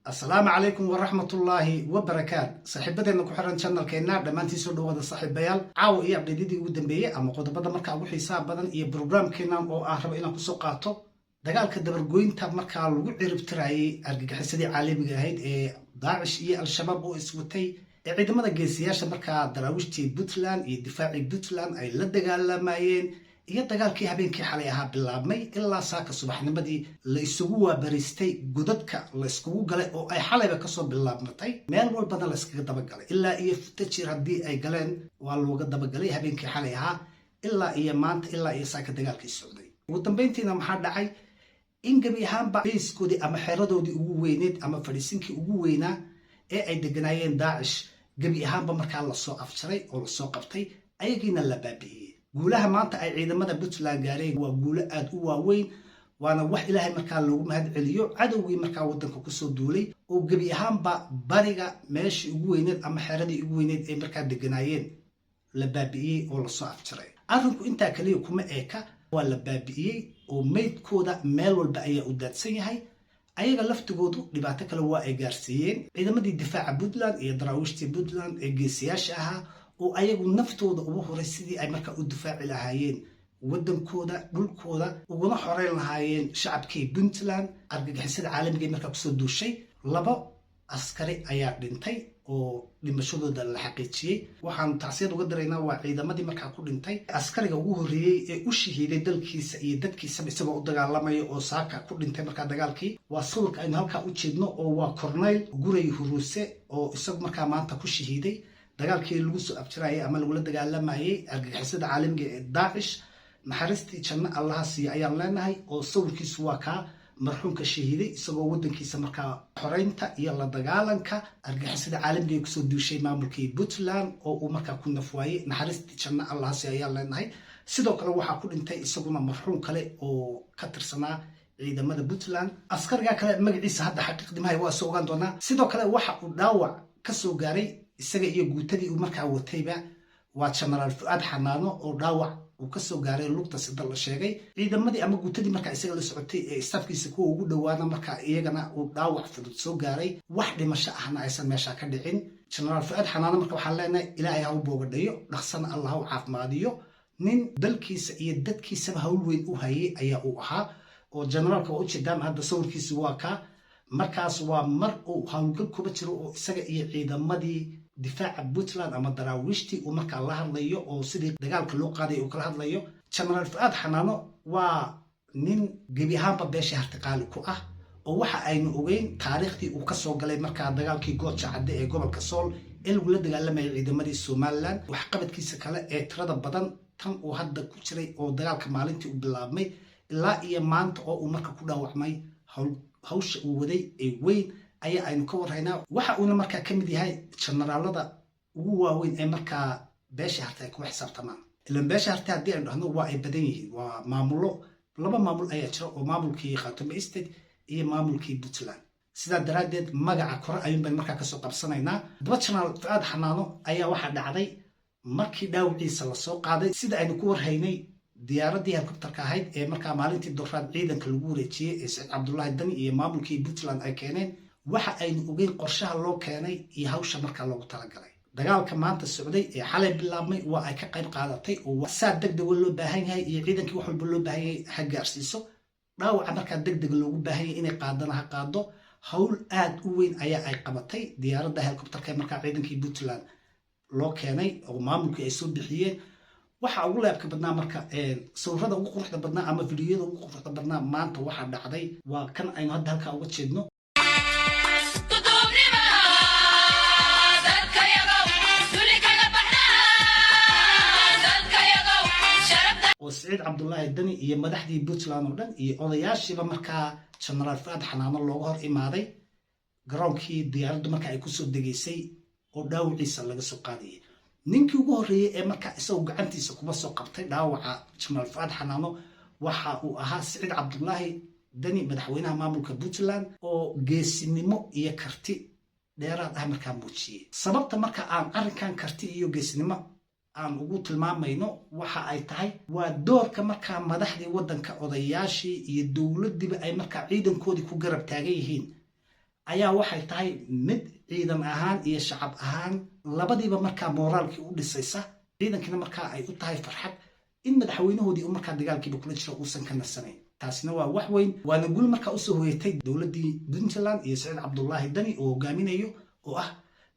السلام عليكم ورحمة الله وبركاته. صاحبتنا كحرن channel كينا دمانتي soo dhawaada saaxiibayaal caaw iyo abdeedidii ugu dambeeyay ama qodobada marka ugu xiisaha badan iyo barnaamijkeena oo aan rabo inaan ku soo qaato dagaalka dabargoynta marka lagu ciribtirayay argagixisadii caalamiga ahayd ee Daesh iyo Al-Shabaab oo iswatay ee ciidamada geesiyaasha marka daraawishtii Puntland iyo difaacii Puntland ay la dagaalamayeen iyo dagaalkii habeenkii xalay ahaa bilaabmay ilaa saaka subaxnimadii la isugu waabaristay godadka la iskugu galay oo ay xalayba ka soo bilaabmatay meel walbana la iskaga daba galay ilaa iyo ftajir haddii ay galeen waa looga daba galay habeenkii xalay ahaa ilaa iyo maanta ilaa iyo saaka dagaalkii socday ugu dambeyntiina maxaa dhacay in gabi ahaanba bayskoodii ama xeeradoodii ugu weyneed ama fadhiisinkii ugu weynaa ee ay deganaayeen Daesh gabi ahaanba markaa lasoo afjaray oo lasoo qabtay ayagiina la baabi'iyey guulaha maanta ay ciidamada Puntland gaareen waa guulo aad u waaweyn waana wax ilaahay markaa loogu mahad celiyo cadowgii markaa wadanka ku soo duulay oo gabi ahaanba bariga meeshii ugu weyneed ama xeeradii ugu weyneed ee markaa deganaayeen la baabi'iyey oo lasoo afjaray arrinku intaa kaliya kuma eeka waa la baabi'iyey oo meydkooda meel walba ayaa u daadsan yahay ayaga laftigoodu dhibaato kale waa ay gaarsiiyeen ciidamadii difaaca Puntland iyo daraawishtii Puntland ee geesiyaasha ahaa oo ayagu naftooda ugu horay sidii ay markaa u difaaci lahaayeen wadankooda dhulkooda uguna xoreyn lahaayeen shacabkii Puntland argagixisada caalamiga markaa kusoo duushay laba askari ayaa dhintay oo dhimashadooda la xaqiijiyey waxaan tacsiyad uga daraynaa waa ciidamadii markaa ku dhintay askariga ugu horreeyey ee u shahiiday dalkiisa iyo dadkiisaba isagoo u dagaalamaya oo saaka ku dhintay markaa dagaalkii waa sawirka aynu halkaa u jeedno oo waa Corneyl Guray Huruuse oo isagu markaa maanta ku shahiiday dagaalkii lagu soo abtirayay ama lagu la dagaalamayay argagixisada caalamiga ee Daesh naxariistii janno Allah siiyo ayaan leenahay oo sawirkiisu waa ka marxuumka shahiiday isagoo wadankiisa markaa xoreynta iyo la dagaalanka argagixisada caalamiga ee ku soo duushay maamulkii Puntland oo uu markaa ku nafwaayay naxariistii janno Allah siiyo ayaan leenahay sidoo kale waxa ku dhintay isaguna marxuum kale oo ka tirsanaa ciidamada Puntland askariga kale magaciisa hadda xaqiiqdimahay waa soo ogaan doonaa sidoo kale waxa uu dhaawac ka soo gaaray isaga iyo guutadii uu markaa watayba waa General Fuad Xanaano oo dhaawac uu ka soo gaaray lugta sida la sheegay ciidamadii ama guutadii markaa isaga la socotay ee staafkiisa kuwa ugu dhawaana markaa iyagana uu dhaawac fudud soo gaaray wax dhimasho ahna aysan meesha ka dhicin General Fuad Xanaano markaa waxaan leenahay ilaahay ha u boogadhayo dhaqsana Allah ha u caafimaadiyo nin dalkiisa iyo dadkiisaba hawl weyn u hayay ayaa uu ahaa oo generalka waa u jeedaan hadda sawirkiisu waa ka markaas waa mar uu hawlgal kuba jiro oo isaga iyo ciidamadii difaaca Puntland ama daraawishtii uu markaa la hadlayo oo sidii dagaalka loo qaaday uu kala hadlayo General Fuad Xanaano waa nin gabi ahaanba beesha hartiqaali ku ah oo waxa aynu ogeyn taariikhdii uu ka soo galay markaa dagaalkii Gooja Cadde ee gobolka Sool ee lagu la dagaalamay ciidamadii Somaliland wax qabadkiisa kale ee tirada badan tan uu hadda ku jiray oo dagaalka maalintii u bilaabmay ilaa iyo maanta oo uu markaa ku dhaawacmay hawsha uu waday ee weyn ayaa aynu ka warhaynaa waxa uuna markaa ka mid yahay generaalada ugu waaweyn ee markaa beesha hartay ku xisaabtamaan ilaan beesha hartay haddii aynu dhahno waa ay badan yihiin waa maamulo laba maamul ayaa jira oo maamulkii Khaatume State iyo maamulkii Puntland sidaa daraaddeed magaca kore ayuun baynu markaa kasoo qabsanaynaa daba General Fuad Xanaano ayaa waxaa dhacday markii dhaawiciisa lasoo qaaday sida aynu ku warhaynay diyaaradii helicopterka ahayd ee markaa maalintii dooraad ciidanka lagu wareejiyey ee Saciid Cabdullaahi Dani iyo maamulkii Puntland ay keeneen waxa aynu ogeyn qorshaha loo keenay iyo hawsha markaa loogu talagalay dagaalka maanta socday ee xalay bilaabmay waa ay ka qayb qaadatay oo saa degdeg loo baahan yahay iyo ciidankii wax walba loo baahan yahay ha gaarsiiso dhaawaca markaa degdeg loogu baahan yahay inay qaadana ha qaado hawl aad u weyn ayaa ay qabatay diyaaradda helicopterka ee markaa ciidankii Puntland loo keenay oo maamulkii ay soo bixiyeen waxa ugu leebka badnaa marka sawirada ugu quruxda badnaa ama fiidiyada ugu quruxda badnaa maanta waxa dhacday waa kan aynu hadda halka uga jeedno oo Saciid Cabdullaahi Dani iyo madaxdii Puntland oo dhan iyo odayaashiiba markaa General Fuad Xanaano looga hor imaaday garoonkii diyaaraddu markaa ay ku soo degaysay oo dhaawiciisa laga soo qaadayay ninkii ugu horreeyay ee markaa isagoo gacantiisa kuma soo qabtay dhaawaca General Fuad Xanaano waxa uu ahaa Saciid Cabdullaahi Dani madaxweynaha maamulka Puntland oo geesinimo iyo karti dheeraad ah markaa muujiyey sababta marka aan arrinkan karti iyo geesinimo aan ugu tilmaamayno waxa ay tahay waa doorka markaa madaxdii wadanka odayaashii iyo dowladdiiba ay markaa ciidankoodii ku garab taagan yihiin ayaa waxay tahay mid ciidan ahaan iyo shacab ahaan labadiiba markaa mooraalkii u dhisaysa ciidankina markaa ay u tahay farxad in madaxweynahoodii markaa dagaalkiiba kula jiro uusan ka nasanayn. taasina waa wax weyn, waana guul markaa usoo hoyatay dowladdii puntland iyo saciid cabdullaahi dani oo hogaaminayo oo ah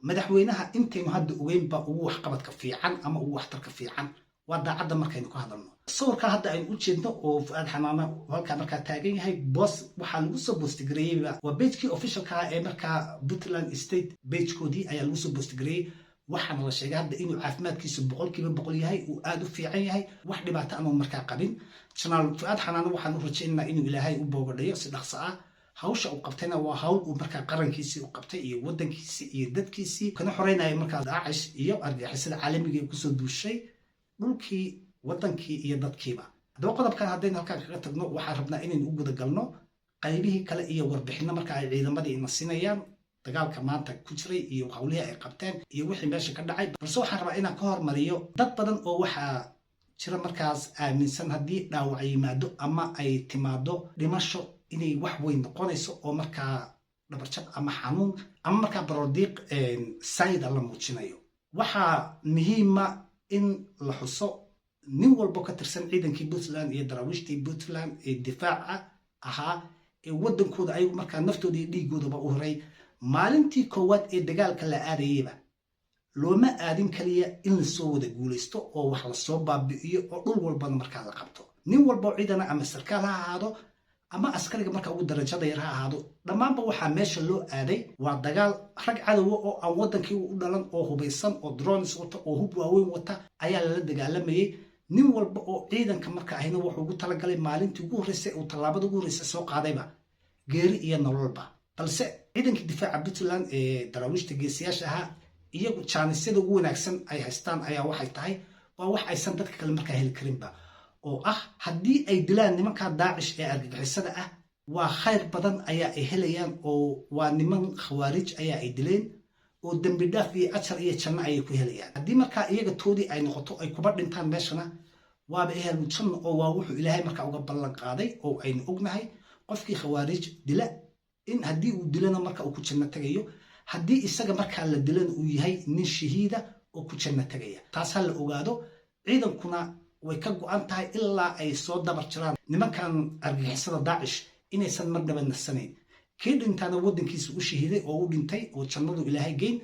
madaxweynaha intaynu hadda ogeynba ugu waxqabadka fiican ama ugu waxtarka fiican. waa daacadda markaynu ka hadalno. sawirkaa hadda aynu u jeedno oo Fuaad Xanaano halkaa markaa taagan yahay boos waxaa lagu soo boostigareeyeyba waa bejkii officialka ee markaa Puntland State bejkoodii ayaa lagu soo boostigareeyey. waxaana la sheegay hadda inuu caafimaadkiisu 100% yahay, uu aad u fiican yahay, wax dhibaato ama markaa qabin. General Fuaad Xanaano waxaan u rajaynaynaa inuu ilaahay u boogadhayo si dhaqso ah. hawsha uu qabtayna waa hawl uu markaa qarankiisii u qabtay iyo waddankiisii iyo dadkiisii kana xoreynaya markaa Daacish iyo argagixisada caalamiga ee kusoo duushay dhulkii waddankii iyo dadkiiba. haddaba qodobkan haddaynu halkaan kaga tagno waxaan rabnaa inaynu u guda galno qaybihii kale iyo warbixinno marka ay ciidamadii ina siinayaan dagaalka maanta ku jiray iyo hawlihii ay qabteen iyo wixii meesha ka dhacay. balse waxaan rabaa inaan ka hormariyo dad badan oo waxaa jira markaas aaminsan haddii dhaawac yimaado ama ay timaado dhimasho inay wax weyn noqonayso oo markaa dhabarjab ama xanuun ama markaa barodiiq saayida la muujinayo. waxaa muhiima in la xuso nin walbo ka tirsan ciidankii Puntland iyo daraawiishtii Puntland ee difaaca ahaa ee waddankooda ayagu markaa naftooda iyo dhiigoodaba u horay maalintii koowaad ee dagaalka la aadayeyba looma aadin kaliya in la soo wada guulaysto oo wax la soo baabi'iyo oo dhul walbana markaa la qabto. nin walbo ciidana ama sarkaal ha ahaado ama askariga markaa ugu darajada yar ha ahaado, dhammaanba waxaa meesha loo aaday waa dagaal. rag cadowa oo aan waddankii u dhalan oo hubaysan oo drones wata oo hub waaweyn wata ayaa lala dagaalamayey. nin walba oo ciidanka marka ahina wuxuu ugu talagalay maalintii ugu horreysay uu tallaabada ugu horreysay soo qaadayba geeri iyo nololba. balse ciidankii difaaca Puntland ee daraawiishta geesiyaasha ahaa iyagu jaanisyada ugu wanaagsan ay haystaan ayaa waxay tahay waa wax aysan dadka kale markaa heli karinba, oo ah haddii ay dilaan nimankaa Daacish ee argagixisada ah waa khayr badan ayaa ay helayaan oo waa niman khawaarij ayaa ay dileen oo dembi dhaaf iyo ajar iyo janno ayay ku helayaan. haddii markaa iyaga toodii ay noqoto ay kuba dhintaan meeshana waaba ehel janno oo waa wuxuu ilaahay markaa uga ballan qaaday oo aynu ognahay qofkii khawaarij dila in haddii uu dilana marka uu ku janno tagayo, haddii isaga markaa la dilana uu yahay nin shahiida oo ku janno tagaya. taas ha la ogaado. ciidankuna way ka go'an tahay ilaa ay soo dabar jiraan nimankan argagixisada Daacish inaysan mar dhaba nasanayn. kii dhintaana waddankiisa u shahiiday oo u dhintay oo jannadu ilaahay geyn.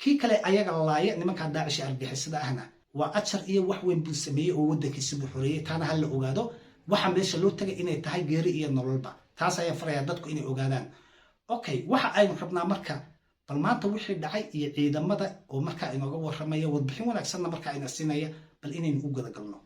kii kale ayaga laaya nimanka Daacish argagixisada ahna waa ajar iyo wax weyn buu sameeyey oo waddankiisa buu xoreeyey. taana ha la ogaado. waxa meesha loo tagay inay tahay geeri iyo nololba. taas ayaa faraya dadku inay ogaadaan. okay, waxa aynu rabnaa marka bal maanta wixii dhacay iyo ciidamada oo markaa inooga warramaya warbixin wanaagsanna markaa ina siinaya bal inaynu u guda galno.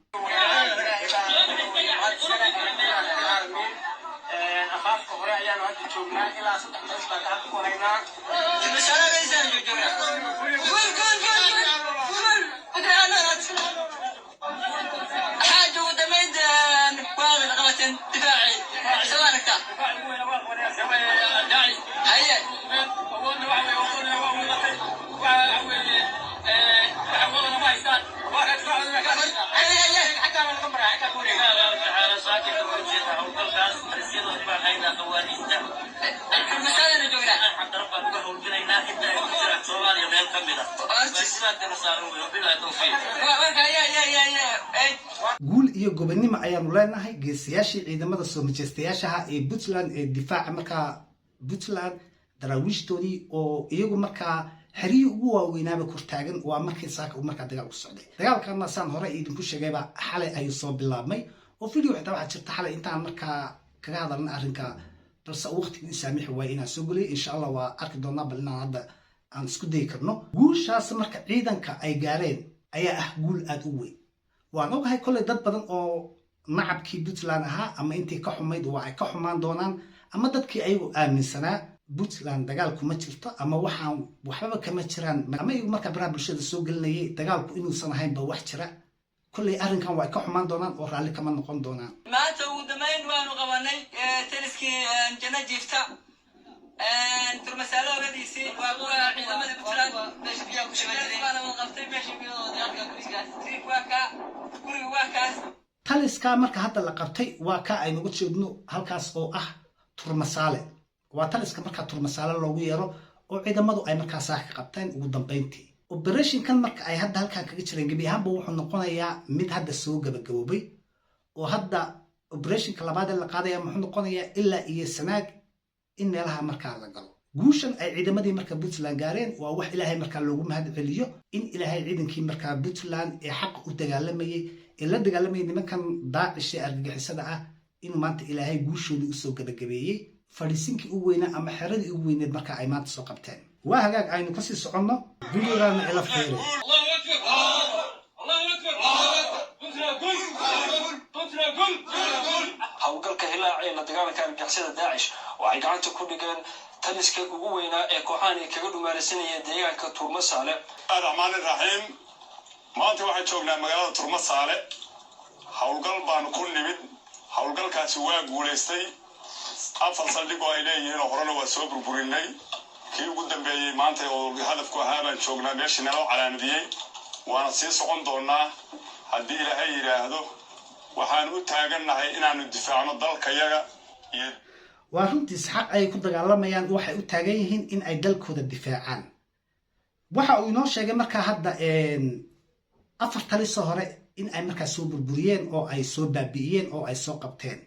guul iyo gobonimo ayaanu leenahay geesiyaashii ciidamada soo majeystayaashaha ee Puntland ee difaaca markaa Puntland daraawiishtoodii oo iyagu markaa xiriir ugu waaweynaaba kortaagan. waa markii saaka uu markaa dagaal ku socday. dagaalkana saan hore idinku sheegayba xalay ayuu soo bilaabmay oo video xitaa waxaa jirta xalay intaan markaa kaga hadalna arrinka, balse waqtigii saamixi waay inaan soo geliyo. insha Allah waa arki doonaa bal inaan hadda aan isku dayi karno. guushaas marka ciidanka ay gaareen ayaa ah guul aad u weyn. waan ogahay kolley dad badan oo nacabkii Puntland ahaa ama intii ka xumayd waa ay ka xumaan doonaan, ama dadkii ayagu aaminsanaa Puntland dagaal kuma jirto ama waxaan waxba kama jiraan, ama iyagu markaa baraha bulshada soo gelinayay dagaalku inuusan ahaynba wax jira. kolley arrinkan waa ay ka xumaan doonaan oo raalli kama noqon doonaan. maanta ugu dambeyn waanu qabanay taliskii janna jiifta turmasaalada hogadiisii waa kuwa ciidamada Puntland meesha biyaha ku shaqeeyay waana qabtay meesha biyahooda halka guriga waa kaas. taliska marka hadda la qabtay waa ka aynu uga jeedno halkaas oo ah turmasaale. waa taliska markaa turmasaale loogu yeero oo ciidamadu ay markaa saaka ka qabteen ugu dambeyntii operationkan marka ay hadda halkan kaga jireen gebi ahaanba wuxuu noqonayaa mid hadda soo gabagaboobay oo hadda operationka labaad ee la qaadaya muxuu noqonayaa ilaa iyo sanaag in meelaha markaa la galo guushan ay ciidamadii markaa Puntland gaareen waa wax ilaahay markaa loogu mahad celiyo in ilaahay ciidankii markaa Puntland ee xaq u dagaalamayay ee la dagaalamayay nimankan Daesh ee argagixisada ah inuu maanta ilaahay guushoodii u soo gabagabeeyay fadhiisinkii ugu weynaa ama xeradii ugu weyneed markaa ay maanta soo qabteen waa hagaag aynu kasii soconno videogaana ila fiiri hawlgalka hilaaca la dagaalanka argagixisada Daesh waxay gacanta ku dhigeen taliska ugu weynaa ee kooxahan ay kaga dhumaalaysanayeen deegaanka Turmasaale. Rahmaan Rahiim maanta waxaan joognaa magaalada Turmasaale hawlgal baan ku nimid hawlgalkaasi waa guuleystay afar saldhig oo ay leeyihiin oo horena waa soo burburinay kii ugu dambeeyay maanta oo hadafku ahaa baan joognaa meeshii naloo calaamadiyey waana sii socon doonaa haddii ilaahay yidhaahdo waxaan u taagannahay inaanu difaacno dalkayaga iyo waa runtii xaq ay ku dagaalamayaan waxay u taagan yihiin in ay dalkooda difaacaan waxa uu inoo sheegay markaa hadda afar taliso hore in ay markaa soo burburiyeen oo ay soo baabi'iyeen oo ay soo qabteen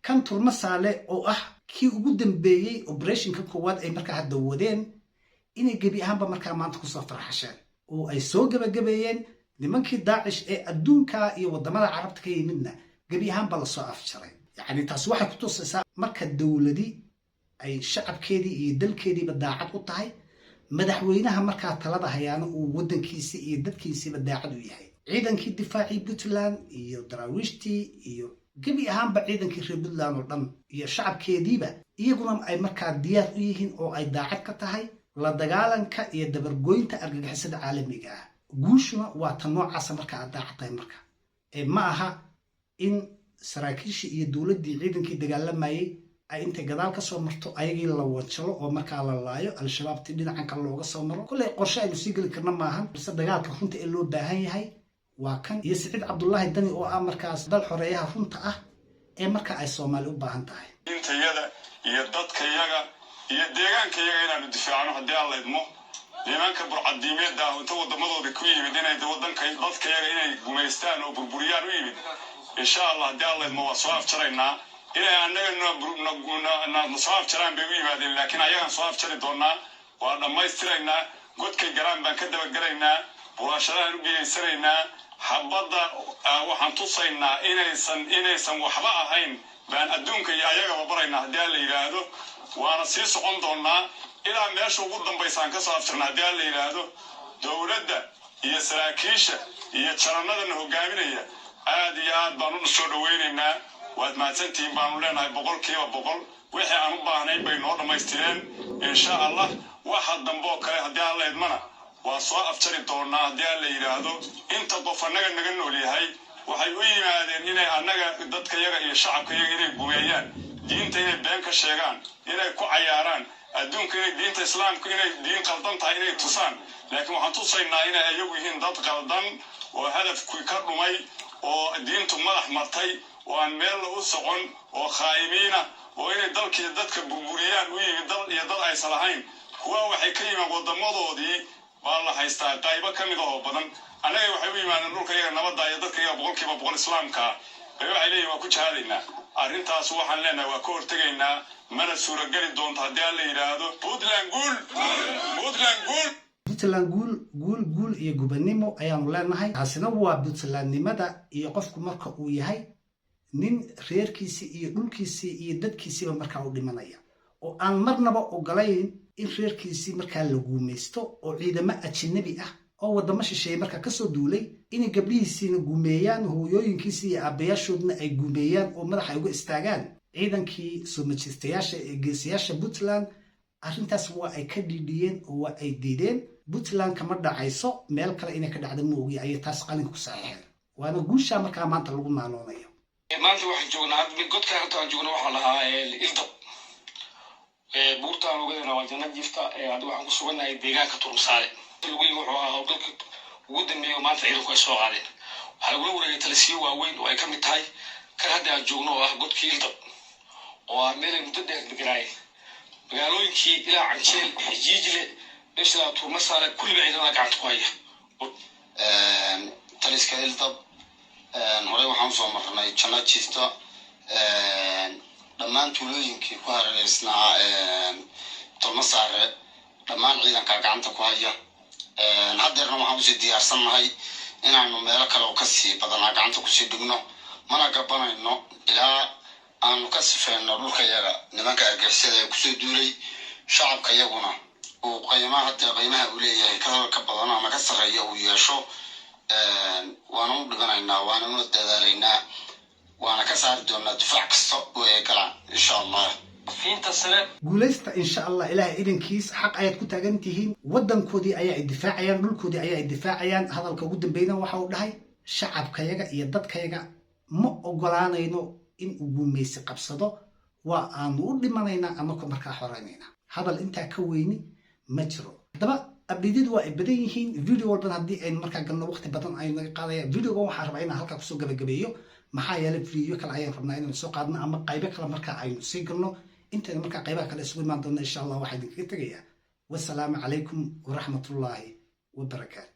kan Turmasaale oo ah kii ugu dambeeyay operationka koowaad ay markaa hadda wadeen inay gebi ahaanba markaa maanta kusoo farxasheen oo ay soo gabagabeeyeen nimankii Daesh ee adduunka iyo wadamada carabta ka yimidna gebi ahaanba la soo afjaray yani taas waxay ku tusaysaa marka dawladii ay shacabkeedii iyo dalkeediiba daacad u tahay madaxweynaha markaa talada hayaana uu wadankiisa iyo dadkiisiiba daacad u yahay ciidankii difaacii Puntland iyo daraawiishtii iyo gebi ahaanba ciidankii reer Puntland oo dhan iyo shacabkeediiba iyaguna ay markaa diyaar u yihiin oo ay daacad ka tahay la dagaalanka iyo dabargoynta argagixisada caalamiga ah guushuna waa tan noocaas markaa daacad tahay marka ma aha in saraakiishii iyo dawladdii ciidankii dagaalamayay ay intay gadaal ka soo marto ayagii la wanjalo oo markaa la laayo al-shabaabtii dhinacan kale looga soo maro kulley qorshe aynu sii geli karna maahan balse dagaalka runta ee loo baahan yahay waa kan iyo Siciid Cabdullaahi Dani oo ah markaas dal xoreeyaha runta ah ee markaa ay Soomaali u baahan tahay intayada iyo dadkayaga iyo deegaankayaga inaanu difaacno haddii aan leedmo nimanka burcadiimeedda inta wadamadooda ku yimid inay dadkayaga inay gumaystaan oo burburiyaan u yimid insha Allah haddii aan leedmo waa soo afjaraynaa inay annaga soo afjaraan bay u yimaadeen laakiin ayagaan soo afjari doonaa waa dhammaystiraynaa godkay galaan baan ka dabagelaynaa buraashadahan u geeysanaynaa xabadda waxaan tusaynaa inaysan waxba ahayn baan adduunka iyo ayagaba baraynaa haddii aan la yidhaahdo waana sii socon doonaa ilaa meesha ugu dambaysaan ka soo afjarna haddii aan la yidhaahdo dowladda iyo saraakiisha iyo jarannadana hogaaminaya aad iyo aad baan u soo dhawaynaynaa waad mahadsantihiin baanu leenahay 100% wixii aan u baahnayn bay noo dhammaystireen insha Allah waxa dambe oo kale haddii aan la idmana waa soo afjari doonaa haddii aan la yidhaahdo inta qof annaga naga nool yahay waxay u yimaadeen inay annaga dadkayaga iyo shacabkayaga inay gumeeyaan diinta inay been ka sheegaan inay ku cayaaraan adduunka inay diinta islaamka inay diin qaldan tahay inay tusaan laakiin waxaan tusaynaa inay ayagu yihiin dad qaldan oo hadafkii ka dhumay oo diintu madax martay oo aan meel u socon oo khaa'imiina oo inay dalkii dadka burburiyaan u yimid dal iyo dad aysan lahayn kuwa waxay ka yimaadeen wadamadoodii baa la haystaa qaybo ka mid oo badan anaga waxay u yimaadeen dhulkayaga nabadda iyo dadkayaga 100% islaamka ay waxay leeyihiin waa ku jihaadaynaa arrintaas waxaan leenahay waa ka hortegaynaa mana suuragali doonto haddii aan la yidhaahdo Puntland guul iyo gubannimo ayaanu leenahay taasina waa Puntlandnimada iyo qofku marka uu yahay nin reerkiisii iyo dhulkiisii iyo dadkiisiiba markaa u dhimanaya oo aan marnaba ogolayn in reerkiisii markaa la guumaysto oo ciidamo ajnabi ah oo wadamo shisheeye markaa kasoo duulay inay gabdhihiisiina guumeeyaan hooyooyinkiisii iyo aabbayaashoodna ay guumeeyaan oo madaxa ay uga istaagaan ciidankii soo majistayaasha ee geesiyaasha Puntland arrintaas waa ay ka dhiidhiyeen oo waa ay diideen Puntland kama dhacayso meel kale inay ka dhacdo ma ogi ayay taas qalin ku saxeen waana guusha markaa maanta lagu maaloonayo maanta waxaan joognaa godka hadda aan joogno waxa lahaa Ildab buurtaan ugeedana waa jannad jifta hadda waxaan ku suganahay deegaanka Turmasaale lagu yiri wuxuu ahaa hawlgalka ugu dambeeyay maanta ciidanku ay soo qaadeen waxa lagu wareegay talisiyo waaweyn oo ay ka mid tahay kan hadda aan joogno oo ah godka Ildab oo ah meel muddo dheer deganay magaalooyinkii ilaa Canjeel Xijiijle isla Turmasaale kulliba ciidamada gacanta ku haya taliska Hildab horey waxaan soo marnay Jannada Jiifta dhammaan tuulooyinkii ku hareeraysnaa Turmasaale dhammaan ciidanka gacanta ku haya haddeerna waxaan usii diyaarsanahay inaanu meelo kale oo ka sii badanaa gacanta kusii dhigno mana gabanayno ilaa aanu ka sifeyno dhulka yaga nimanka argixisada ee kusoo duulay shacabka yaguna uu qiimaha uu leeyahay ka badan ama ka sarreeya uu yeesho waana u dhibanaynaa waana u dadaalaynaa waana ka saari doonaa difaac kasta oo ay galaan insha allah guulaysta insha allah ilaahay idinkiis xaq ayaad ku taagan tihiin waddankoodii ayaa difaacayaan dhulkoodii ayaa difaacayaan hadalka ugu dambeeyna waxa uu dhahay shacabkayaga iyo dadkayaga ma ogolaanayno in uu guumaysi qabsado waa aanu u dhimanaynaa anako markaa xoreynayna hadal intaa ka weyni ma jiro haddaba abdiidyadu waa ay badan yihiin video walban haddii aynu markaa galno waqti badan aynu naga qaadaya videoga waxaan rabaa inaan halkaa kusoo gabagabeeyo maxaa yeelay video kale ayaan rabnaa inaynu soo qaadno ama qaybo kale markaa aynu sii galno intayna markaa qaybaha kale isugu imaan doona insha allah waxaa idinkaga tegayaa wassalaamu calaykum waraxmatullaahi wabarakaatu